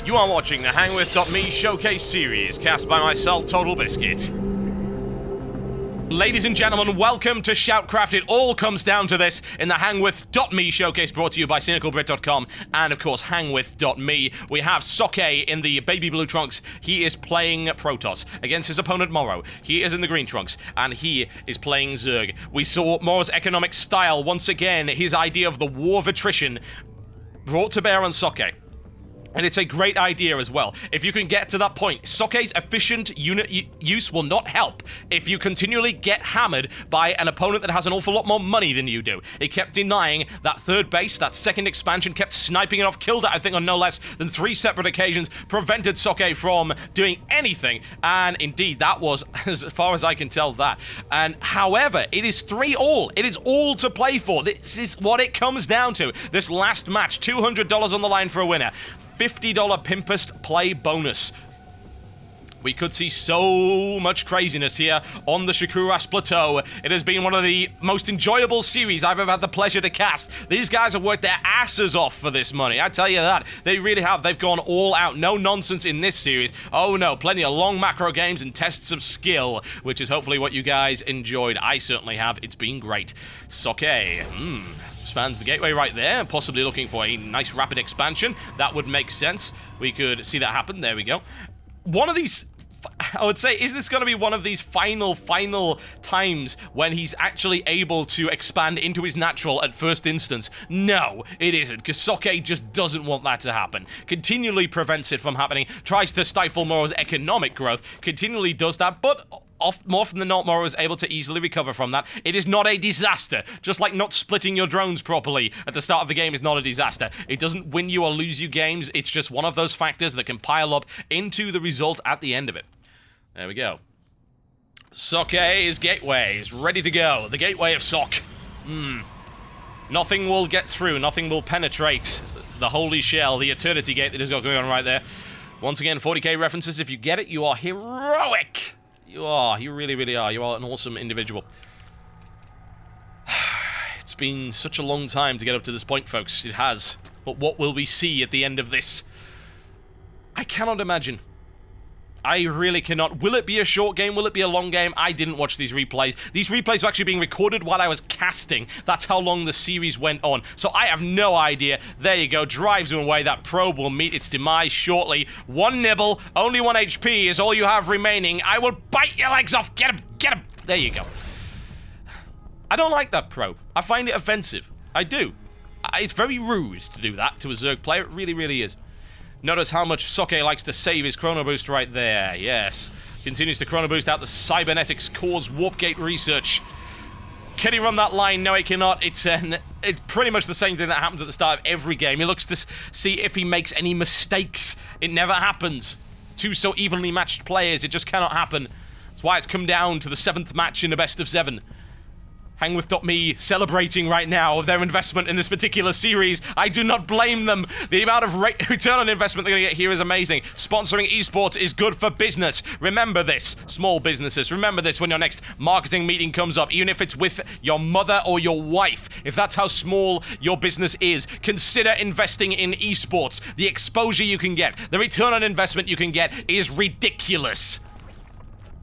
You are watching the HangWith.me Showcase series, cast by myself, Totalbiscuit. Ladies and gentlemen, welcome to SHOUTcraft. It all comes down to this in the HangWith.me Showcase, brought to you by CynicalBrit.com and, of course, HangWith.me. We have Socke in the baby blue trunks. He is playing Protoss against his opponent, Morrow. He is in the green trunks, and he is playing Zerg. We saw Morrow's economic style, once again, his idea of the war of attrition, brought to bear on Socke. And it's a great idea as well. If you can get to that point, Socke's efficient unit use will not help if you continually get hammered by an opponent that has an awful lot more money than you do. He kept denying that third base, that second expansion, kept sniping it off, killed it, I think, on no less than 3 separate occasions, prevented Socke from doing anything, and indeed, that was, as far as I can tell, that. And however, it is 3-all. It is all to play for. This is what it comes down to. This last match, $200 on the line for a winner. $50 Pimpest play bonus. We could see so much craziness here on the SHOUTcraft Plateau. It has been one of the most enjoyable series I've ever had the pleasure to cast. These guys have worked their asses off for this money, I tell you that. They really have. They've gone all out. No nonsense in this series. Oh no, plenty of long macro games and tests of skill, which is hopefully what you guys enjoyed. I certainly have. It's been great. Socke, expands the gateway right there, possibly looking for a nice rapid expansion. That would make sense. We could see that happen. There we go. One of these, I would say, is this going to be one of these final times when he's actually able to expand into his natural at first instance? No, it isn't, because Socke just doesn't want that to happen. Continually prevents it from happening, tries to stifle Morrow's economic growth, continually does that, but more often than not, Morrow is able to easily recover from that. It is not a disaster. Just like not splitting your drones properly at the start of the game is not a disaster. It doesn't win you or lose you games. It's just one of those factors that can pile up into the result at the end of it. There we go. Socke's gateway is ready to go. The gateway of Socke. Nothing will get through. Nothing will penetrate the holy shell, the eternity gate that has got going on right there. Once again, 40k references. If you get it, you are heroic. You are. You really, really are. You are an awesome individual. It's been such a long time to get up to this point, folks. It has. But what will we see at the end of this? I cannot imagine. I really cannot. Will it be a short game? Will it be a long game? I didn't watch these replays. These replays were actually being recorded while I was casting. That's how long the series went on. So I have no idea. There you go. Drives him away. That probe will meet its demise shortly. 1 nibble. Only 1 HP is all you have remaining. I will bite your legs off. Get him. Get him. There you go. I don't like that probe. I find it offensive. I do. It's very rude to do that to a Zerg player. It really, really is. Notice how much Socke likes to save his Chrono Boost right there. Yes. Continues to Chrono Boost out the Cybernetics Core's Warp Gate research. Can he run that line? No, he cannot. It's pretty much the same thing that happens at the start of every game. He looks to see if he makes any mistakes. It never happens. 2 so evenly matched players. It just cannot happen. That's why it's come down to the 7th match in a best of 7. HangWith.me celebrating right now their investment in this particular series. I do not blame them. The amount of return on investment they're going to get here is amazing. Sponsoring esports is good for business. Remember this, small businesses. Remember this when your next marketing meeting comes up, even if it's with your mother or your wife. If that's how small your business is, consider investing in esports. The exposure you can get, the return on investment you can get is ridiculous.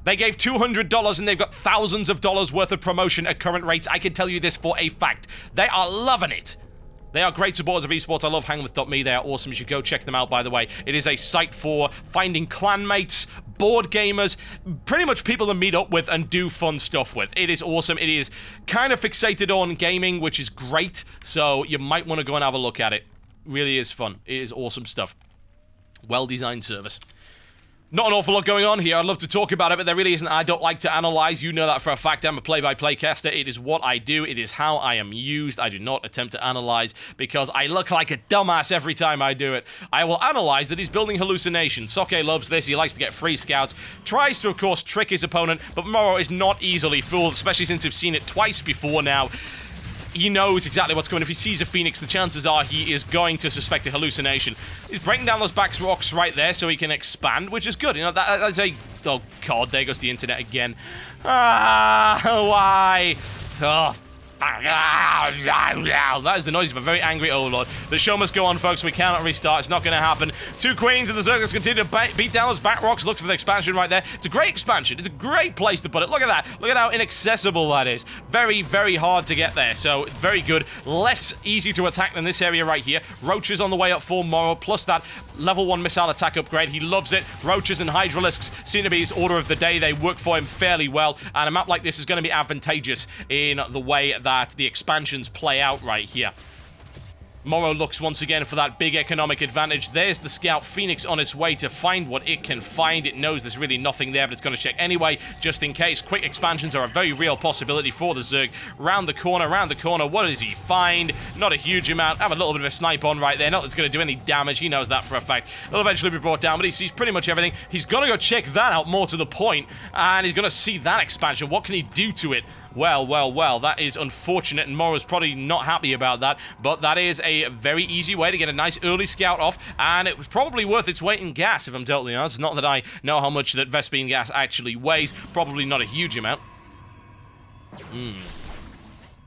They gave $200 and they've got thousands of dollars worth of promotion at current rates. I can tell you this for a fact. They are loving it. They are great supporters of esports. I love HangWith.me. They are awesome. You should go check them out, by the way. It is a site for finding clanmates, board gamers, pretty much people to meet up with and do fun stuff with. It is awesome. It is kind of fixated on gaming, which is great. So you might want to go and have a look at it. Really is fun. It is awesome stuff. Well-designed service. Not an awful lot going on here. I'd love to talk about it, but there really isn't. I don't like to analyze. You know that for a fact. I'm a play-by-play caster. It is what I do. It is how I am used. I do not attempt to analyze because I look like a dumbass every time I do it. I will analyze that he's building hallucinations. Socke loves this. He likes to get free scouts. Tries to, of course, trick his opponent, but Morrow is not easily fooled, especially since we've seen it twice before now. He knows exactly what's coming. If he sees a Phoenix, the chances are he is going to suspect a hallucination. He's breaking down those back rocks right there so he can expand, which is good. You know, that's a... Oh, God, there goes the internet again. Ah, why? Oh, That is the noise of a very angry overlord. The show must go on, folks. We cannot restart. It's not going to happen. 2 queens and the Zerglings continue to beat down those back rocks. Look for the expansion right there. It's a great expansion. It's a great place to put it. Look at that. Look at how inaccessible that is. Very, very hard to get there. So, very good. Less easy to attack than this area right here. Roaches on the way up for Morrow, plus that level 1 missile attack upgrade. He loves it. Roaches and Hydralisks seem to be his order of the day. They work for him fairly well. And a map like this is going to be advantageous in the way that the expansions play out right here. Morrow looks once again for that big economic advantage. There's the Scout Phoenix on its way to find what it can find. It knows there's really nothing there, but it's going to check anyway, just in case. Quick expansions are a very real possibility for the Zerg. Round the corner. What does he find? Not a huge amount. Have a little bit of a snipe on right there. Not that it's going to do any damage. He knows that for a fact. It'll eventually be brought down, but he sees pretty much everything. He's going to go check that out more to the point, and he's going to see that expansion. What can he do to it? Well, that is unfortunate, and Morrow's probably not happy about that, but that is a very easy way to get a nice early scout off, and it was probably worth its weight in gas, if I'm totally honest. Not that I know how much that Vespene gas actually weighs. Probably not a huge amount.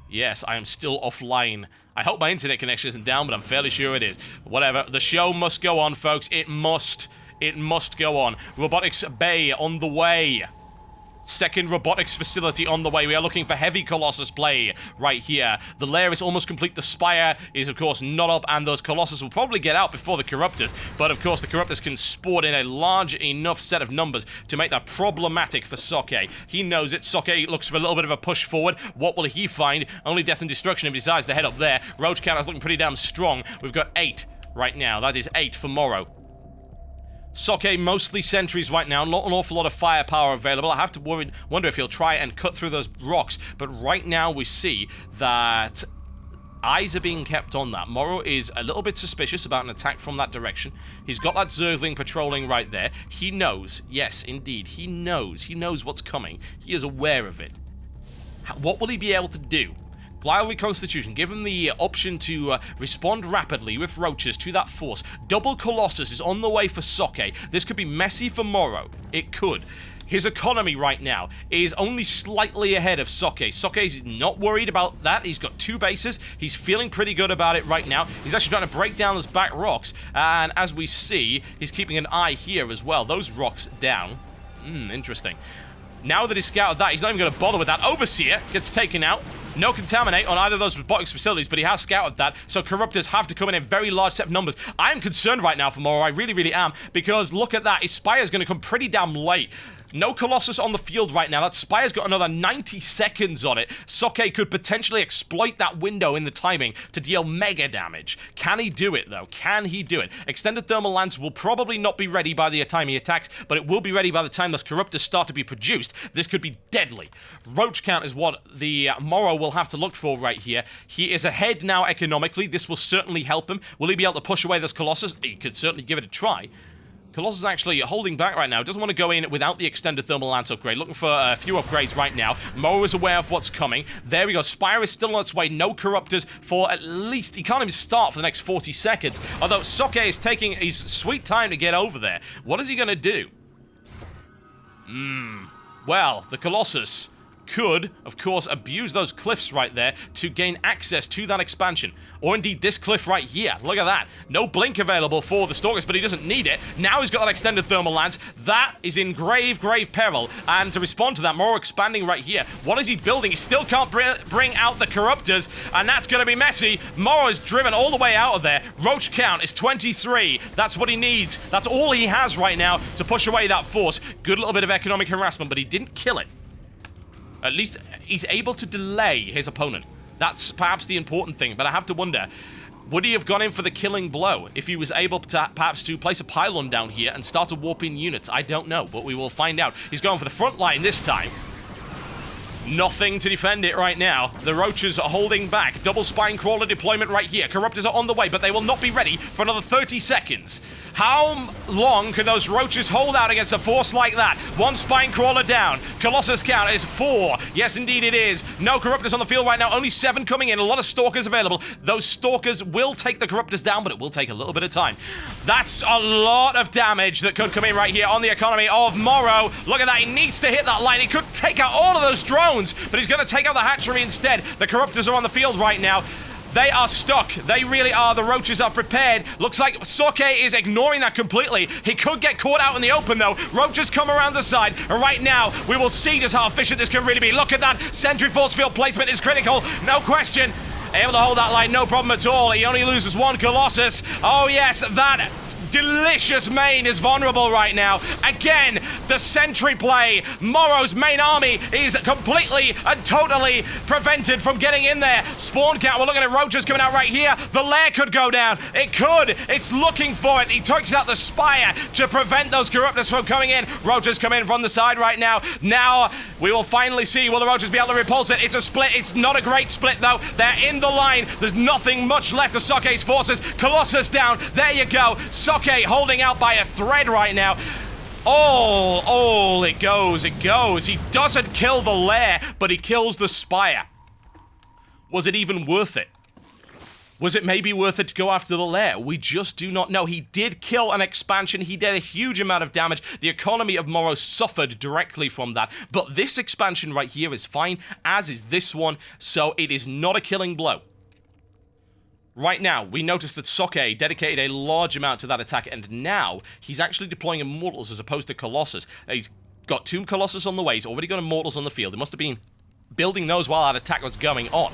Yes, I am still offline. I hope my internet connection isn't down, but I'm fairly sure it is. Whatever. The show must go on, folks. It must go on. Robotics Bay on the way. Second robotics facility on the way. We are looking for heavy Colossus play right here. The lair is almost complete. The Spire is, of course, not up, and those Colossus will probably get out before the Corruptors. But, of course, the Corruptors can sport in a large enough set of numbers to make that problematic for Socke. He knows it. Socke looks for a little bit of a push forward. What will he find? Only death and destruction if he decides to head up there. Roach count is looking pretty damn strong. We've got 8 right now. That is 8 for Morrow. Socke mostly sentries right now, not an awful lot of firepower available. I have to wonder if he'll try and cut through those rocks, but right now we see that eyes are being kept on that. Morrow is a little bit suspicious about an attack from that direction. He's got that Zergling patrolling right there. He knows, yes, indeed, he knows what's coming. He is aware of it. What will he be able to do? Lively Constitution, give him the option to respond rapidly with roaches to that force. Double Colossus is on the way for Socke. This could be messy for Morrow. It could. His economy right now is only slightly ahead of Socke. Socke's not worried about that. He's got 2 bases. He's feeling pretty good about it right now. He's actually trying to break down those back rocks. And as we see, he's keeping an eye here as well. Those rocks down. Interesting. Now that he's scouted that, he's not even going to bother with that. Overseer gets taken out. No contaminate on either of those robotics facilities, but he has scouted that, so Corruptors have to come in very large set of numbers. I am concerned right now for Morrow, I really, really am, because look at that, his Spire's going to come pretty damn late. No Colossus on the field right now. That Spire's got another 90 seconds on it. Socke could potentially exploit that window in the timing to deal mega damage. Can he do it, though? Can he do it? Extended Thermal Lance will probably not be ready by the time he attacks, but it will be ready by the time those Corruptors start to be produced. This could be deadly. Roach count is what the Morrow will have to look for right here. He is ahead now economically. This will certainly help him. Will he be able to push away this Colossus? He could certainly give it a try. Colossus is actually holding back right now. Doesn't want to go in without the extended thermal lance upgrade. Looking for a few upgrades right now. Morrow is aware of what's coming. There we go. Spire is still on its way. No Corruptors for at least... He can't even start for the next 40 seconds. Although Socke is taking his sweet time to get over there. What is he going to do? Well, the Colossus could, of course, abuse those cliffs right there to gain access to that expansion. Or indeed this cliff right here. Look at that. No blink available for the Stalkers, but he doesn't need it. Now he's got that extended thermal lance. That is in grave, grave peril. And to respond to that, Morrow expanding right here. What is he building? He still can't bring out the Corruptors, and that's going to be messy. Morrow is driven all the way out of there. Roach count is 23. That's what he needs. That's all he has right now to push away that force. Good little bit of economic harassment, but he didn't kill it. At least he's able to delay his opponent. That's perhaps the important thing, but I have to wonder, would he have gone in for the killing blow if he was able to perhaps to place a pylon down here and start to warp in units? I don't know, but we will find out. He's going for the front line this time. Nothing to defend it right now. The Roaches are holding back. Double Spine Crawler deployment right here. Corruptors are on the way, but they will not be ready for another 30 seconds. How long can those Roaches hold out against a force like that? One Spine Crawler down. Colossus count is 4. Yes, indeed it is. No Corruptors on the field right now. Only 7 coming in. A lot of Stalkers available. Those Stalkers will take the Corruptors down, but it will take a little bit of time. That's a lot of damage that could come in right here on the economy of Morrow. Look at that. He needs to hit that line. He could take out all of those drones. drones, but he's going to take out the hatchery instead. The Corruptors are on the field right now. They are stuck. They really are. The roaches are prepared. Looks like Socke is ignoring that completely. He could get caught out in the open, though. Roaches come around the side, and right now, we will see just how efficient this can really be. Look at that. Sentry force field placement is critical. No question. Able to hold that line, no problem at all. He only loses one Colossus. Oh, yes, that delicious main is vulnerable right now. Again, the sentry play. Morrow's main army is completely and totally prevented from getting in there. Spawn count, we're looking at roaches coming out right here. The lair could go down. It could. It's looking for it. He takes out the spire to prevent those Corruptors from coming in. Roaches come in from the side right now. Now, we will finally see, will the roaches be able to repulse it? It's a split. It's not a great split, though. They're in the line. There's nothing much left of Socke's forces. Colossus down. There you go. Socke holding out by a thread right now. Oh, it goes. He doesn't kill the lair, but he kills the spire. Was it even worth it? Was it maybe worth it to go after the lair? We just do not know. He did kill an expansion. He did a huge amount of damage. The economy of Morrow suffered directly from that. But this expansion right here is fine, as is this one, so it is not a killing blow. Right now, we notice that Socke dedicated a large amount to that attack, and now he's actually deploying Immortals as opposed to Colossus. He's got 2 Colossus on the way. He's already got Immortals on the field. He must have been building those while that attack was going on.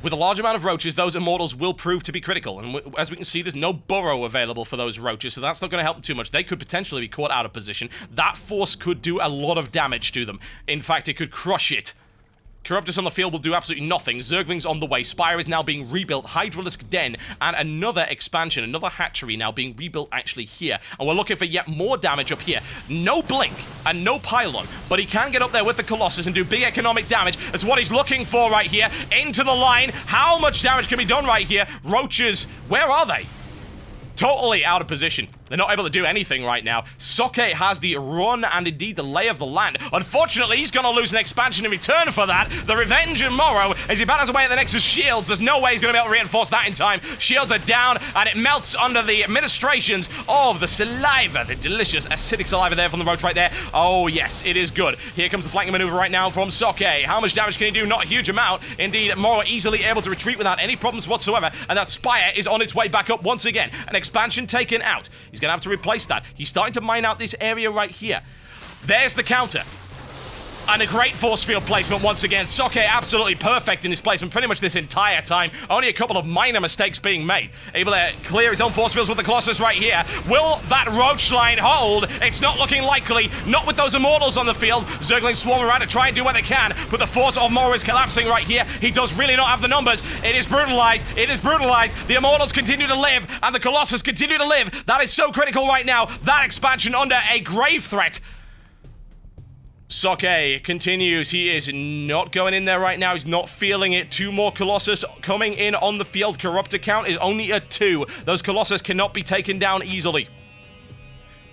With a large amount of roaches, those Immortals will prove to be critical, and as we can see, there's no burrow available for those roaches, so that's not going to help them too much. They could potentially be caught out of position. That force could do a lot of damage to them. In fact, it could crush it. Corruptors on the field will do absolutely nothing. Zergling's on the way. Spire is now being rebuilt. Hydralisk Den and another expansion, another hatchery now being rebuilt actually here. And we're looking for yet more damage up here. No blink and no pylon, but he can get up there with the Colossus and do big economic damage. That's what he's looking for right here. Into the line. How much damage can be done right here? Roaches, where are they? Totally out of position. They're not able to do anything right now. Socke has the run and indeed the lay of the land. Unfortunately, he's going to lose an expansion in return for that. The revenge in Morrow as he batters away at the Nexus shields. There's no way he's going to be able to reinforce that in time. Shields are down and it melts under the administrations of the saliva. The delicious acidic saliva there from the roach right there. Oh yes, it is good. Here comes the flanking maneuver right now from Socke. How much damage can he do? Not a huge amount. Indeed, Morrow easily able to retreat without any problems whatsoever. And that spire is on its way back up once again. An expansion taken out. He's going to have to replace that. He's starting to mine out this area right here. There's the counter. And a great force field placement once again. Socke absolutely perfect in his placement pretty much this entire time. Only a couple of minor mistakes being made. Able to clear his own force fields with the Colossus right here. Will that roach line hold? It's not looking likely. Not with those Immortals on the field. Zerglings swarm around to try and do what they can. But the force of Morrow is collapsing right here. He does really not have the numbers. It is brutalized. It is brutalized. The Immortals continue to live. And the Colossus continue to live. That is so critical right now. That expansion under a grave threat. Socke continues. He is not going in there right now. He's not feeling it. 2 more Colossus coming in on the field. Corruptor count is only at 2. Those Colossus cannot be taken down easily.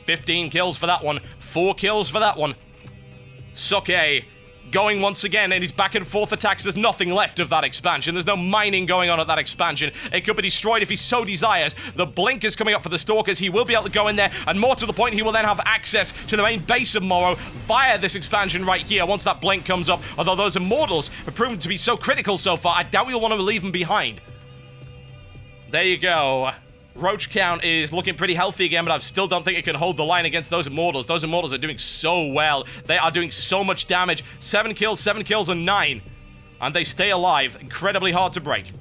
15 kills for that one. 4 kills for that one. Socke going once again in his back and forth attacks. There's nothing left of that expansion. There's no mining going on at that expansion. It could be destroyed if he so desires. The blink is coming up for the Stalkers. He will be able to go in there, and more to the point, he will then have access to the main base of Morrow via this expansion right here once that blink comes up. Although those Immortals have proven to be so critical so far, I doubt we'll want to leave them behind. There you go. Roach count is looking pretty healthy again, but I still don't think it can hold the line against those Immortals. Those Immortals are doing so well. They are doing so much damage. 7 kills, and 9. And they stay alive. Incredibly hard to break.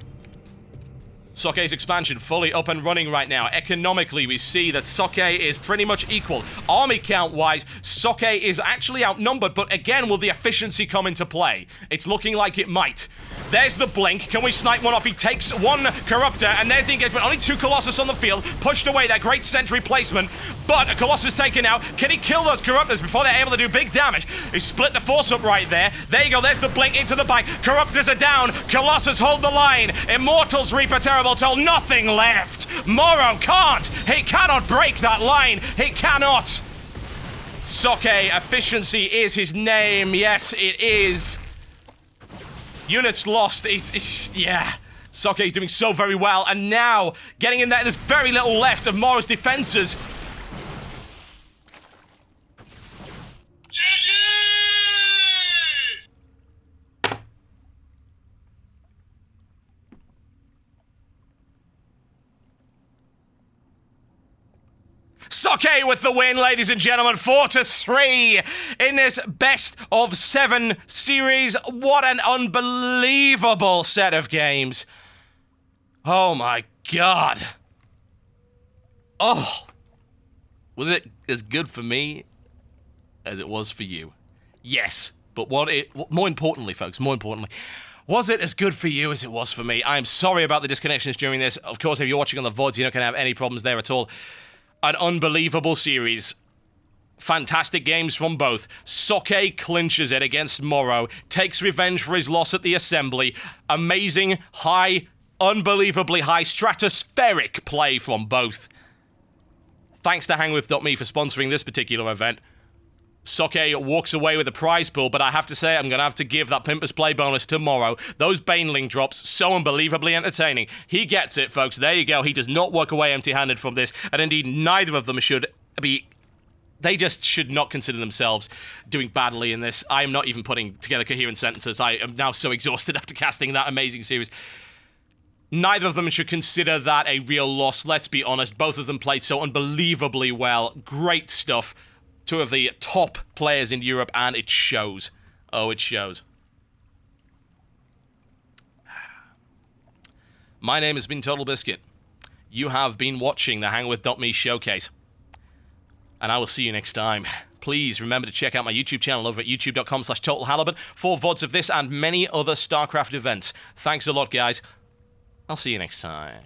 Socke's expansion fully up and running right now. Economically, we see that Socke is pretty much equal. Army count-wise, Socke is actually outnumbered, but again, will the efficiency come into play? It's looking like it might. There's the blink. Can we snipe one off? He takes 1 Corruptor, and there's the engagement. Only 2 Colossus on the field. Pushed away, that great sentry placement. But a Colossus taken out. Can he kill those Corruptors before they're able to do big damage? He split the force up right there. There you go. There's the blink into the back. Corruptors are down. Colossus hold the line. Immortals Reaper Terrible till nothing left. Morrow can't. He cannot break that line. He cannot. Socke, efficiency is his name. Yes, it is. Units lost. Yeah. Socke is doing so very well. And now, getting in there, there's very little left of Morrow's defenses. Socke with the win, ladies and gentlemen, 4-3 in this best of 7 series. What an unbelievable set of games. Oh my God. Oh. Was it as good for me as it was for you? Yes. But more importantly, folks, was it as good for you as it was for me? I'm sorry about the disconnections during this. Of course, if you're watching on the VODs, you're not going to have any problems there at all. An unbelievable series. Fantastic games from both. Socke clinches it against Morrow, takes revenge for his loss at the Assembly. Amazing, high, unbelievably high, stratospheric play from both. Thanks to HangWith.me for sponsoring this particular event. Socke walks away with a prize pool, but I have to say I'm going to have to give that Pimpers Play bonus to Morrow. Those Baneling drops, so unbelievably entertaining. He gets it, folks. There you go. He does not walk away empty-handed from this, and indeed neither of them should be... They just should not consider themselves doing badly in this. I am not even putting together coherent sentences. I am now so exhausted after casting that amazing series. Neither of them should consider that a real loss, let's be honest. Both of them played so unbelievably well. Great stuff. Two of the top players in Europe, and it shows. Oh, it shows. My name has been Totalbiscuit. You have been watching the HangWith.me showcase. And I will see you next time. Please remember to check out my YouTube channel over at youtube.com/TotalHalibut for VODs of this and many other StarCraft events. Thanks a lot, guys. I'll see you next time.